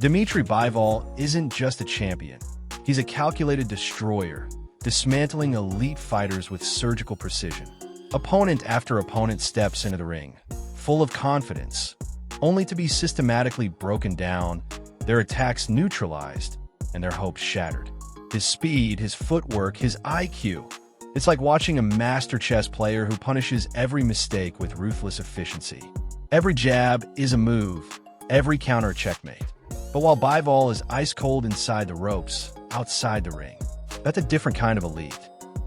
Dmitry Bivol isn't just a champion. He's a calculated destroyer, dismantling elite fighters with surgical precision. Opponent after opponent steps into the ring, full of confidence, only to be systematically broken down, their attacks neutralized, and their hopes shattered. His speed, his footwork, his IQ. It's like watching a master chess player who punishes every mistake with ruthless efficiency. Every jab is a move, every counter a checkmate. But while Bivol is ice-cold inside the ropes, outside the ring, that's a different kind of elite.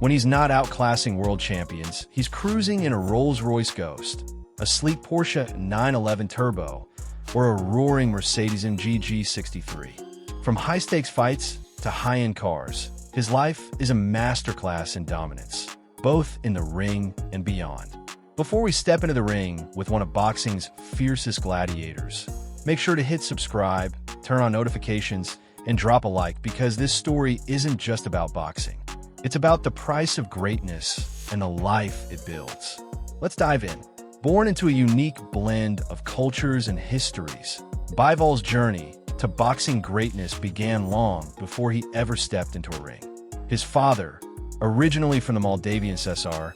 When he's not outclassing world champions, he's cruising in a Rolls-Royce Ghost, a sleek Porsche 911 Turbo, or a roaring Mercedes-AMG G63. From high-stakes fights to high-end cars, his life is a masterclass in dominance, both in the ring and beyond. Before we step into the ring with one of boxing's fiercest gladiators, make sure to hit subscribe, turn on notifications, and drop a like, because this story isn't just about boxing. It's about the price of greatness and the life it builds. Let's dive in. Born into a unique blend of cultures and histories, Bivol's journey to boxing greatness began long before he ever stepped into a ring. His father, originally from the Moldavian SSR,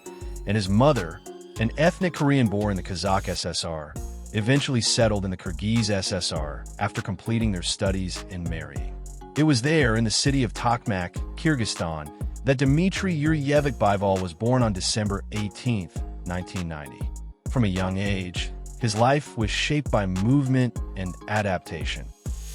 and his mother, an ethnic Korean born in the Kazakh SSR, eventually settled in the Kirghiz SSR after completing their studies and marrying. It was there, in the city of Tokmak, Kyrgyzstan, that Dmitry Yuryevich Bivol was born on December 18, 1990. From a young age, his life was shaped by movement and adaptation,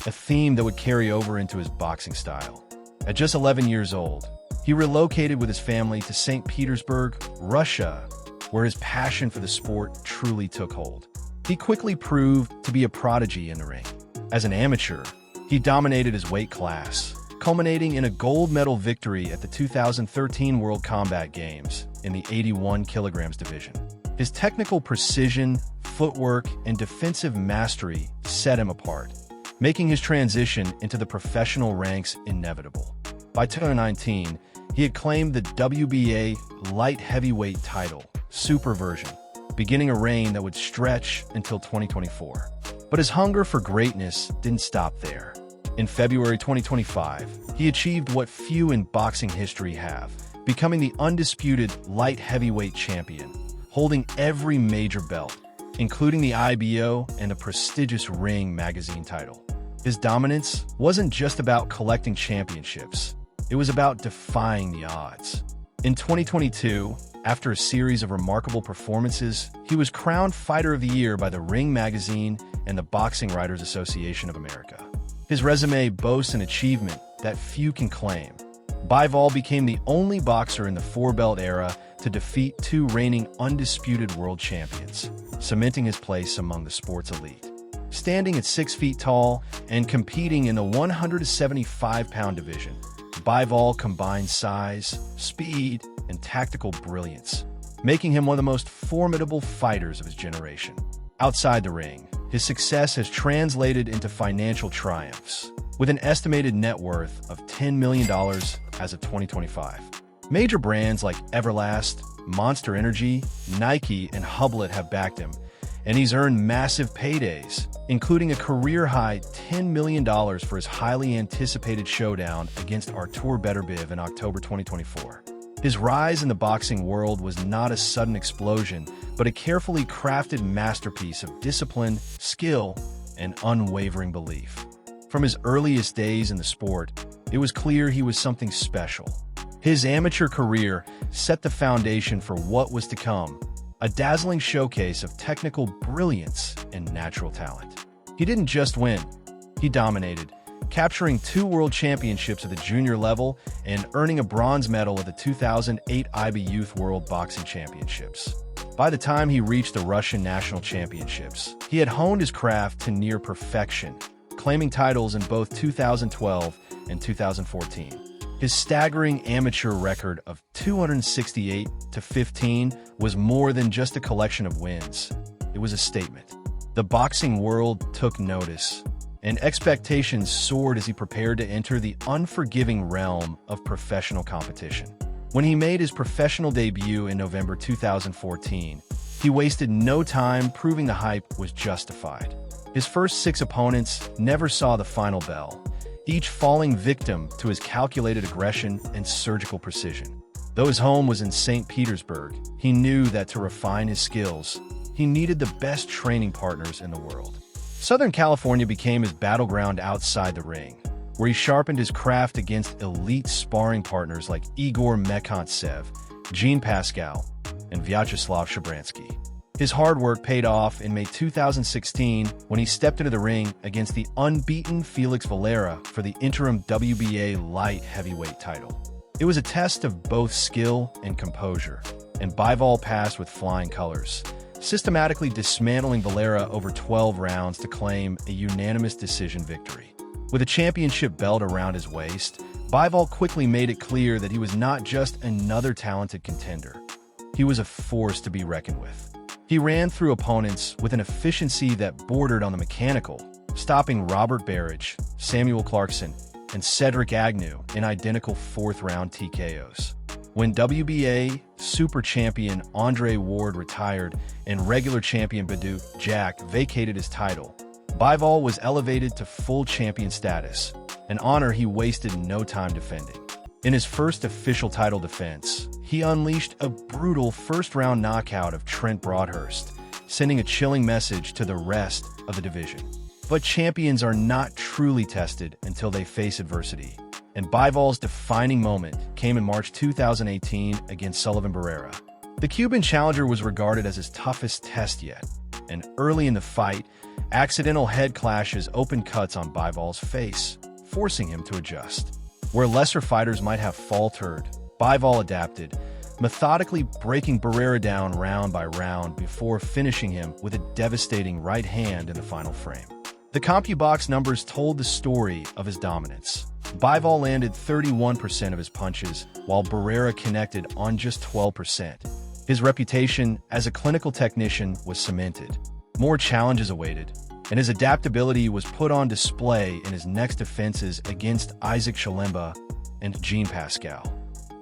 a theme that would carry over into his boxing style. At just 11 years old, he relocated with his family to St. Petersburg, Russia, where his passion for the sport truly took hold. He quickly proved to be a prodigy in the ring. As an amateur, he dominated his weight class, culminating in a gold medal victory at the 2013 World Combat Games in the 81 kilograms division. His technical precision, footwork, and defensive mastery set him apart, making his transition into the professional ranks inevitable. By 2019, he had claimed the WBA light heavyweight title, super version, beginning a reign that would stretch until 2024. But his hunger for greatness didn't stop there. In February 2025, he achieved what few in boxing history have, becoming the undisputed light heavyweight champion, holding every major belt, including the IBO and the prestigious Ring magazine title. His dominance wasn't just about collecting championships, it was about defying the odds. In 2022, after a series of remarkable performances, he was crowned Fighter of the Year by the Ring magazine and the Boxing Writers Association of America. His resume boasts an achievement that few can claim. Bivol became the only boxer in the four-belt era to defeat two reigning undisputed world champions, cementing his place among the sport's elite. Standing at 6 feet tall and competing in the 175-pound division, Bivol combined size, speed, and tactical brilliance, making him one of the most formidable fighters of his generation. Outside the ring, his success has translated into financial triumphs, with an estimated net worth of $10 million as of 2025. Major brands like Everlast, Monster Energy, Nike, and Hublot have backed him, and he's earned massive paydays, including a career-high $10 million for his highly anticipated showdown against Artur Beterbiev in October 2024. His rise in the boxing world was not a sudden explosion, but a carefully crafted masterpiece of discipline, skill, and unwavering belief. From his earliest days in the sport, it was clear he was something special. His amateur career set the foundation for what was to come, a dazzling showcase of technical brilliance and natural talent. He didn't just win, he dominated, capturing 2 world championships at the junior level and earning a bronze medal at the 2008 IB Youth World Boxing Championships. By the time he reached the Russian National Championships, he had honed his craft to near perfection, claiming titles in both 2012 and 2014. His staggering amateur record of 268-15 was more than just a collection of wins. It was a statement. The boxing world took notice, and expectations soared as he prepared to enter the unforgiving realm of professional competition. When he made his professional debut in November 2014, he wasted no time proving the hype was justified. His first 6 opponents never saw the final bell, each falling victim to his calculated aggression and surgical precision. Though his home was in St. Petersburg, he knew that to refine his skills, he needed the best training partners in the world. Southern California became his battleground outside the ring, where he sharpened his craft against elite sparring partners like Igor Mekhantsev, Jean Pascal, and Vyacheslav Shabransky. His hard work paid off in May 2016 when he stepped into the ring against the unbeaten Felix Valera for the interim WBA light heavyweight title. It was a test of both skill and composure, and Bivol passed with flying colors, systematically dismantling Valera over 12 rounds to claim a unanimous decision victory. With a championship belt around his waist, Bivol quickly made it clear that he was not just another talented contender. He was a force to be reckoned with. He ran through opponents with an efficiency that bordered on the mechanical, stopping Robert Barrage, Samuel Clarkson, and Cedric Agnew in identical 4th-round TKOs. When WBA super champion Andre Ward retired and regular champion Badou Jack vacated his title, Bivol was elevated to full champion status, an honor he wasted no time defending. In his first official title defense, he unleashed a brutal first-round knockout of Trent Broadhurst, sending a chilling message to the rest of the division. But champions are not truly tested until they face adversity, and Bivol's defining moment came in March 2018 against Sullivan Barrera. The Cuban challenger was regarded as his toughest test yet, and early in the fight, accidental head clashes opened cuts on Bivol's face, forcing him to adjust. Where lesser fighters might have faltered, Bivol adapted, methodically breaking Barrera down round by round before finishing him with a devastating right hand in the final frame. The CompuBox numbers told the story of his dominance. Bivol landed 31% of his punches, while Barrera connected on just 12%. His reputation as a clinical technician was cemented. More challenges awaited, and his adaptability was put on display in his next defenses against Isaac Shalemba and Jean Pascal.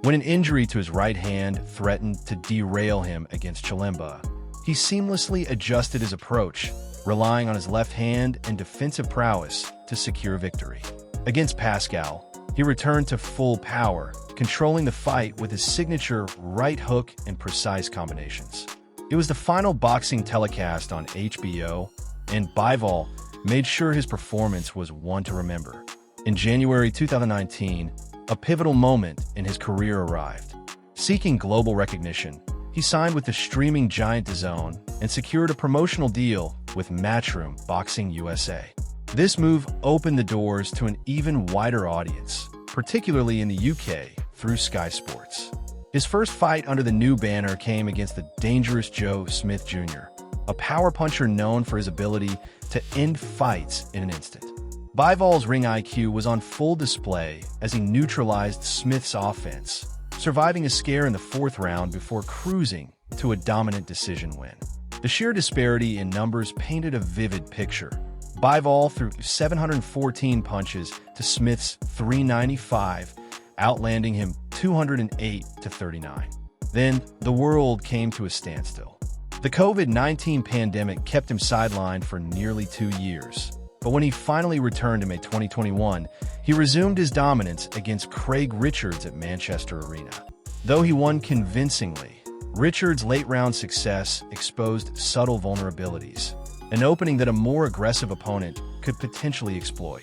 When an injury to his right hand threatened to derail him against Shalemba, he seamlessly adjusted his approach, relying on his left hand and defensive prowess to secure victory. Against Pascal, he returned to full power, controlling the fight with his signature right hook and precise combinations. It was the final boxing telecast on HBO, and Bivol made sure his performance was one to remember. In January 2019, a pivotal moment in his career arrived. Seeking global recognition, he signed with the streaming giant DAZN and secured a promotional deal with Matchroom Boxing USA. This move opened the doors to an even wider audience, particularly in the UK, through Sky Sports. His first fight under the new banner came against the dangerous Joe Smith Jr., a power puncher known for his ability to end fights in an instant. Bivol's ring IQ was on full display as he neutralized Smith's offense, surviving a scare in the 4th round before cruising to a dominant decision win. The sheer disparity in numbers painted a vivid picture. Bivol threw 714 punches to Smith's 395, outlanding him 208-39. Then, the world came to a standstill. The COVID-19 pandemic kept him sidelined for nearly 2 years. But when he finally returned in May 2021, he resumed his dominance against Craig Richards at Manchester Arena. Though he won convincingly, Richards' late-round success exposed subtle vulnerabilities, an opening that a more aggressive opponent could potentially exploit.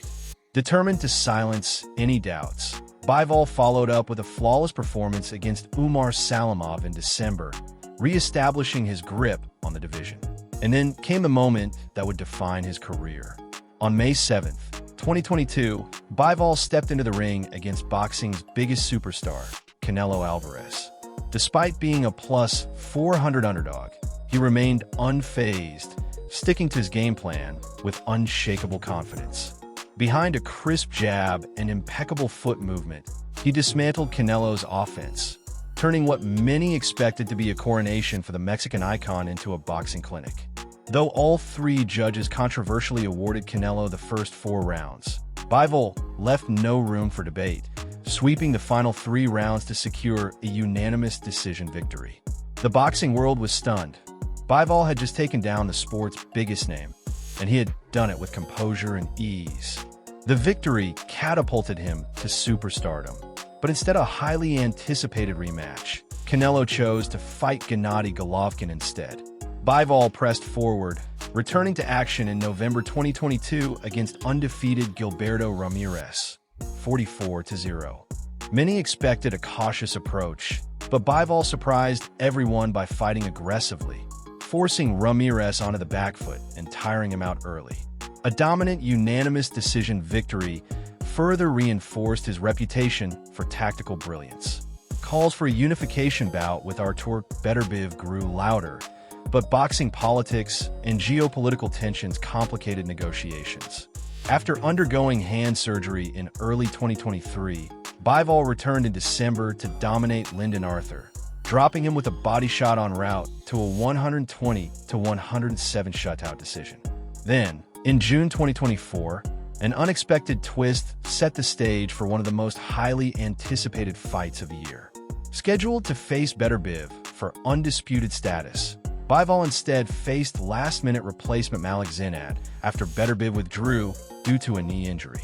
Determined to silence any doubts, Bivol followed up with a flawless performance against Umar Salimov in December, re-establishing his grip on the division. And then came the moment that would define his career. On May 7th, 2022, Bivol stepped into the ring against boxing's biggest superstar, Canelo Alvarez. Despite being a plus 400 underdog, he remained unfazed, sticking to his game plan with unshakable confidence. Behind a crisp jab and impeccable foot movement, he dismantled Canelo's offense, turning what many expected to be a coronation for the Mexican icon into a boxing clinic. Though all 3 judges controversially awarded Canelo the first 4 rounds, Bivol left no room for debate, sweeping the final 3 rounds to secure a unanimous decision victory. The boxing world was stunned. Bivol had just taken down the sport's biggest name, and he had done it with composure and ease. The victory catapulted him to superstardom. But instead of a highly anticipated rematch, Canelo chose to fight Gennady Golovkin instead. Bivol pressed forward, returning to action in November 2022 against undefeated Gilberto Ramirez, 44-0. Many expected a cautious approach, but Bivol surprised everyone by fighting aggressively, forcing Ramirez onto the back foot and tiring him out early. A dominant, unanimous decision victory further reinforced his reputation for tactical brilliance. Calls for a unification bout with Artur Beterbiev grew louder, but boxing politics and geopolitical tensions complicated negotiations. After undergoing hand surgery in early 2023, Bivol returned in December to dominate Lyndon Arthur, dropping him with a body shot en route to a 120-107 shutout decision. Then, in June 2024, an unexpected twist set the stage for one of the most highly anticipated fights of the year. Scheduled to face Beterbiev for undisputed status, Bivol instead faced last-minute replacement Malik Zinad after Beterbiev withdrew due to a knee injury.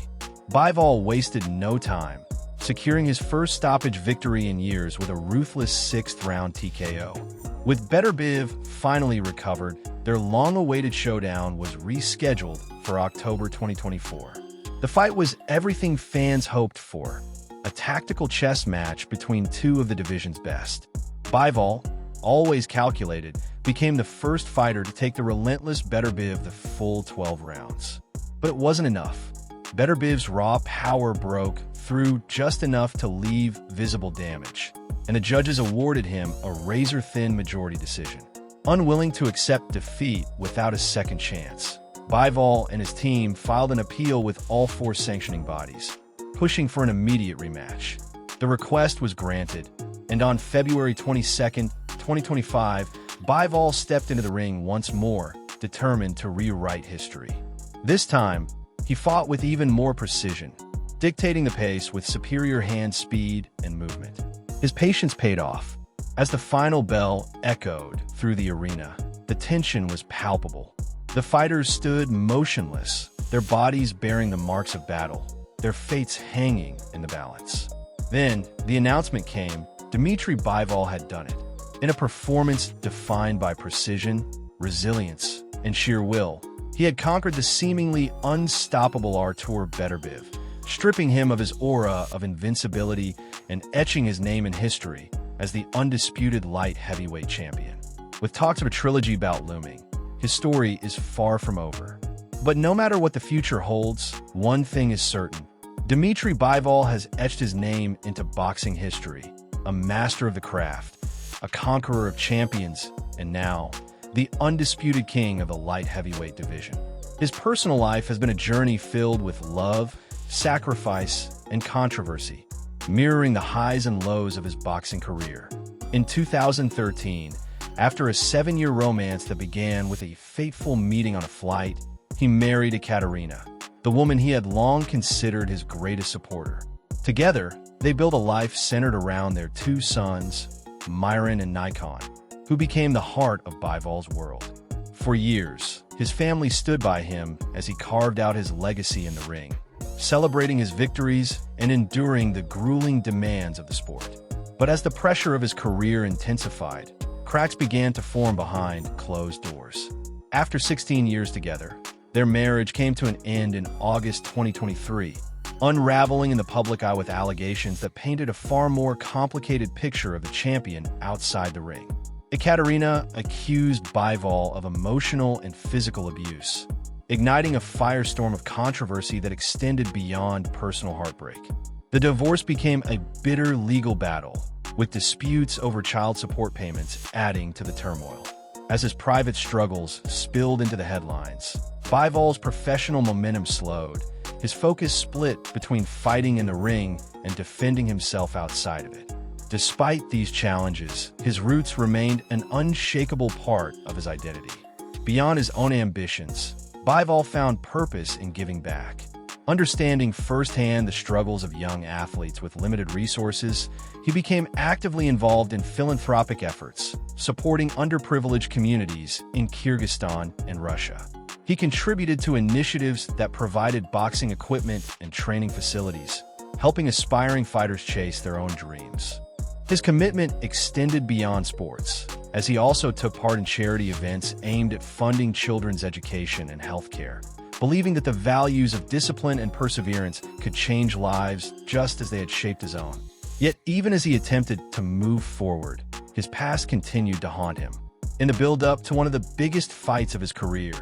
Bivol wasted no time, securing his first stoppage victory in years with a ruthless sixth-round TKO. With Beterbiev finally recovered, their long-awaited showdown was rescheduled for October 2024. The fight was everything fans hoped for, a tactical chess match between two of the division's best. Bivol, always calculated, became the first fighter to take the relentless Beterbiev the full 12 rounds. But it wasn't enough. Beterbiev's raw power broke through just enough to leave visible damage, and the judges awarded him a razor-thin majority decision. Unwilling to accept defeat without a second chance, Bivol and his team filed an appeal with all four sanctioning bodies, pushing for an immediate rematch. The request was granted, and on February 22, 2025, Bivol stepped into the ring once more, determined to rewrite history. This time, he fought with even more precision, dictating the pace with superior hand speed and movement. His patience paid off. As the final bell echoed through the arena, the tension was palpable. The fighters stood motionless, their bodies bearing the marks of battle, their fates hanging in the balance. Then, the announcement came: Dmitry Bivol had done it. In a performance defined by precision, resilience, and sheer will, he had conquered the seemingly unstoppable Artur Beterbiev, stripping him of his aura of invincibility and etching his name in history as the undisputed light heavyweight champion. With talks of a trilogy bout looming, his story is far from over. But no matter what the future holds, one thing is certain: Dmitry Bivol has etched his name into boxing history, a master of the craft, a conqueror of champions, and now, the undisputed king of the light heavyweight division. His personal life has been a journey filled with love, sacrifice, and controversy, mirroring the highs and lows of his boxing career. In 2013, after a 7-year romance that began with a fateful meeting on a flight, he married Ekaterina, the woman he had long considered his greatest supporter. Together, they built a life centered around their two sons, Myron and Nikon, who became the heart of Bivol's world. For years, his family stood by him as he carved out his legacy in the ring, celebrating his victories and enduring the grueling demands of the sport. But as the pressure of his career intensified, cracks began to form behind closed doors. After 16 years together, their marriage came to an end in August 2023, unraveling in the public eye with allegations that painted a far more complicated picture of the champion outside the ring. Ekaterina accused Bivol of emotional and physical abuse, igniting a firestorm of controversy that extended beyond personal heartbreak. The divorce became a bitter legal battle, with disputes over child support payments adding to the turmoil. As his private struggles spilled into the headlines, Bivol's professional momentum slowed. His focus split between fighting in the ring and defending himself outside of it. Despite these challenges, his roots remained an unshakable part of his identity. Beyond his own ambitions, Bivol found purpose in giving back. Understanding firsthand the struggles of young athletes with limited resources, he became actively involved in philanthropic efforts, supporting underprivileged communities in Kyrgyzstan and Russia. He contributed to initiatives that provided boxing equipment and training facilities, helping aspiring fighters chase their own dreams. His commitment extended beyond sports, as he also took part in charity events aimed at funding children's education and healthcare, believing that the values of discipline and perseverance could change lives just as they had shaped his own. Yet, even as he attempted to move forward, his past continued to haunt him. In the build-up to one of the biggest fights of his career,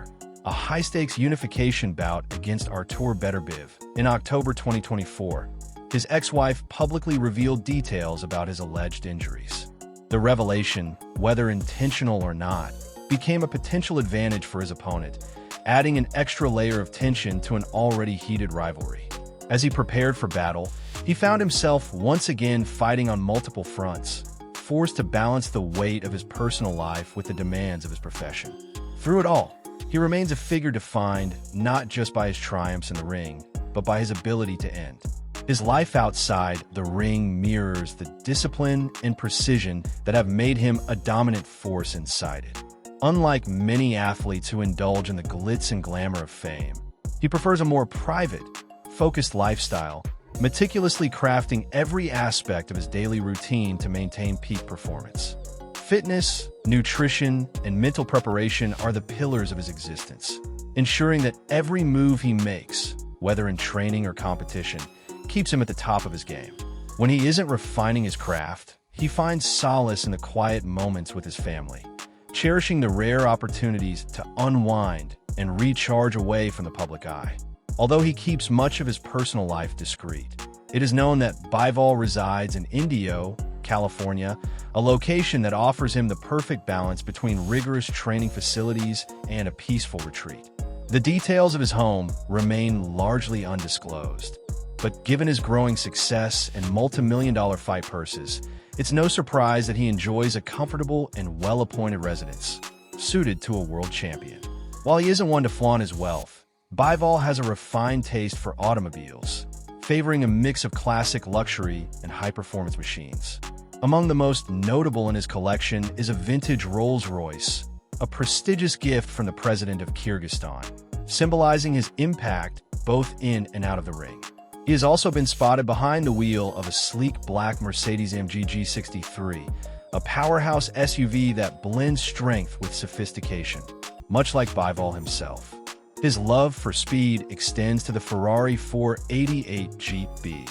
a high-stakes unification bout against Artur Beterbiev in October 2024, his ex-wife publicly revealed details about his alleged injuries. The revelation, whether intentional or not, became a potential advantage for his opponent, adding an extra layer of tension to an already heated rivalry. As he prepared for battle, he found himself once again fighting on multiple fronts, forced to balance the weight of his personal life with the demands of his profession. Through it all, he remains a figure defined not just by his triumphs in the ring, but by his ability to end. His life outside the ring mirrors the discipline and precision that have made him a dominant force inside it. Unlike many athletes who indulge in the glitz and glamour of fame, he prefers a more private, focused lifestyle, meticulously crafting every aspect of his daily routine to maintain peak performance. Fitness, nutrition, and mental preparation are the pillars of his existence, ensuring that every move he makes, whether in training or competition, keeps him at the top of his game. When he isn't refining his craft, he finds solace in the quiet moments with his family, cherishing the rare opportunities to unwind and recharge away from the public eye. Although he keeps much of his personal life discreet, it is known that Bivol resides in Indio, California, a location that offers him the perfect balance between rigorous training facilities and a peaceful retreat. The details of his home remain largely undisclosed, but given his growing success and multi-million-dollar fight purses, it's no surprise that he enjoys a comfortable and well-appointed residence, suited to a world champion. While he isn't one to flaunt his wealth, Bivol has a refined taste for automobiles, favoring a mix of classic luxury and high-performance machines. Among the most notable in his collection is a vintage Rolls-Royce, a prestigious gift from the president of Kyrgyzstan, symbolizing his impact both in and out of the ring. He has also been spotted behind the wheel of a sleek black Mercedes-AMG G63, a powerhouse SUV that blends strength with sophistication, much like Bivol himself. His love for speed extends to the Ferrari 488 GP,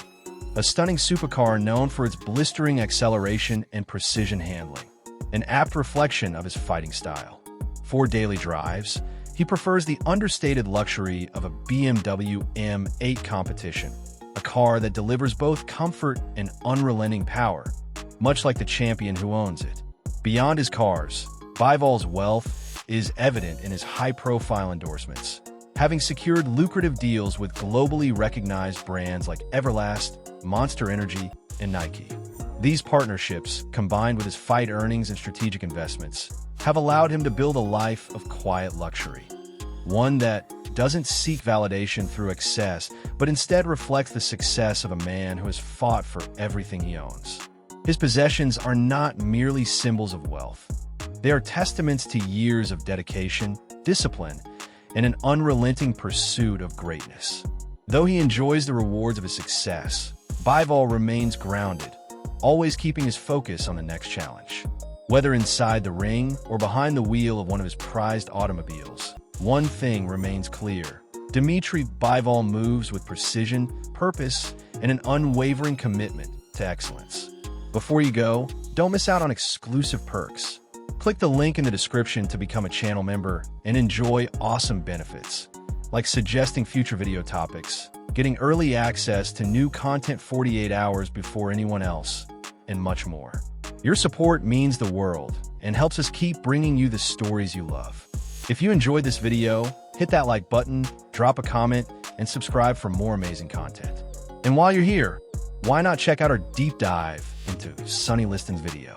a stunning supercar known for its blistering acceleration and precision handling, an apt reflection of his fighting style. For daily drives, he prefers the understated luxury of a BMW M8 Competition, a car that delivers both comfort and unrelenting power, much like the champion who owns it. Beyond his cars, Bivol's wealth is evident in his high-profile endorsements, having secured lucrative deals with globally recognized brands like Everlast, Monster Energy, and Nike. These partnerships, combined with his fight earnings and strategic investments, have allowed him to build a life of quiet luxury, one that doesn't seek validation through excess, but instead reflects the success of a man who has fought for everything he owns. His possessions are not merely symbols of wealth. They are testaments to years of dedication, discipline, and an unrelenting pursuit of greatness. Though he enjoys the rewards of his success, Bivol remains grounded, always keeping his focus on the next challenge. Whether inside the ring or behind the wheel of one of his prized automobiles, one thing remains clear. Dmitry Bivol moves with precision, purpose, and an unwavering commitment to excellence. Before you go, don't miss out on exclusive perks. Click the link in the description to become a channel member and enjoy awesome benefits, like suggesting future video topics, getting early access to new content 48 hours before anyone else, and much more. Your support means the world and helps us keep bringing you the stories you love. If you enjoyed this video, hit that like button, drop a comment, and subscribe for more amazing content. And while you're here, why not check out our deep dive into Sonny Liston's video?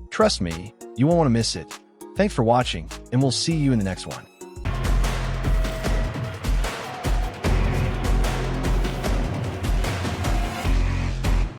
Trust me, you won't want to miss it. Thanks for watching, and we'll see you in the next one.